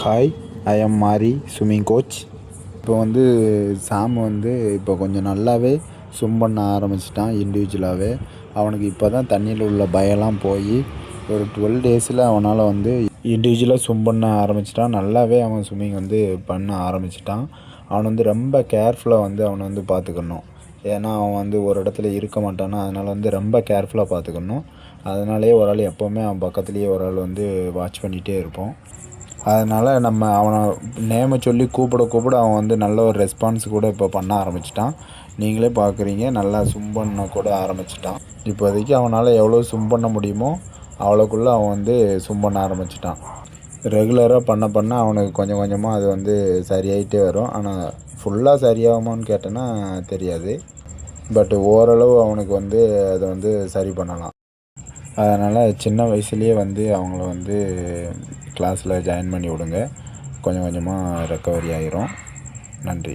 Hi, I am மாரி swimming coach. இப்போ வந்து சாம் வந்து இப்போ கொஞ்சம் நல்லாவே ஸ்விம் பண்ண ஆரம்பிச்சிட்டான் இண்டிவிஜுவலாகவே. அவனுக்கு இப்போ தான் தண்ணியில் உள்ள பயம்லாம் போய் ஒரு 12 டேஸில் அவனால் வந்து இண்டிவிஜுவலாக ஸ்விம் பண்ண ஆரம்பிச்சிட்டான். நல்லாவே அவன் ஸ்விம்மிங் வந்து பண்ண ஆரம்பிச்சிட்டான். அவன் வந்து ரொம்ப கேர்ஃபுல்லாக வந்து அவனை வந்து பார்த்துக்கணும். ஏன்னா அவன் வந்து ஒரு இடத்துல இருக்க மாட்டானா, அதனால் வந்து ரொம்ப கேர்ஃபுல்லாக பார்த்துக்கணும். அதனாலேயே ஒரு ஆள் எப்போவுமே அவன் பக்கத்துலேயே ஒரு ஆள் வந்து வாட்ச் பண்ணிகிட்டே இருப்போம். அதனால் நம்ம அவனை நேமை சொல்லி கூப்பிட அவன் வந்து நல்ல ஒரு ரெஸ்பான்ஸ் கூட இப்போ பண்ண ஆரம்பிச்சிட்டான். நீங்களே பார்க்குறீங்க, நல்லா ஸ்விம் பண்ண கூட ஆரம்பிச்சிட்டான். இப்போதைக்கு அவனால் எவ்வளோ ஸ்விம் பண்ண முடியுமோ அவ்வளோக்குள்ளே அவன் வந்து ஸ்விம் பண்ண ஆரம்பிச்சிட்டான். ரெகுலராக பண்ண அவனுக்கு கொஞ்சம் கொஞ்சமாக அது வந்து சரியாயிட்டே வரும். ஆனால் ஃபுல்லாக சரியாகுமான்னு கேட்டேன்னா தெரியாது. பட் ஓரளவு அவனுக்கு வந்து அதை வந்து சரி பண்ணலாம். அதனால் சின்ன வயசுலேயே வந்து அவங்கள வந்து கிளாஸில் ஜாயின் பண்ணி விடுங்க. கொஞ்சம் கொஞ்சமாக ரெக்கவரி ஆகிரும். நன்றி.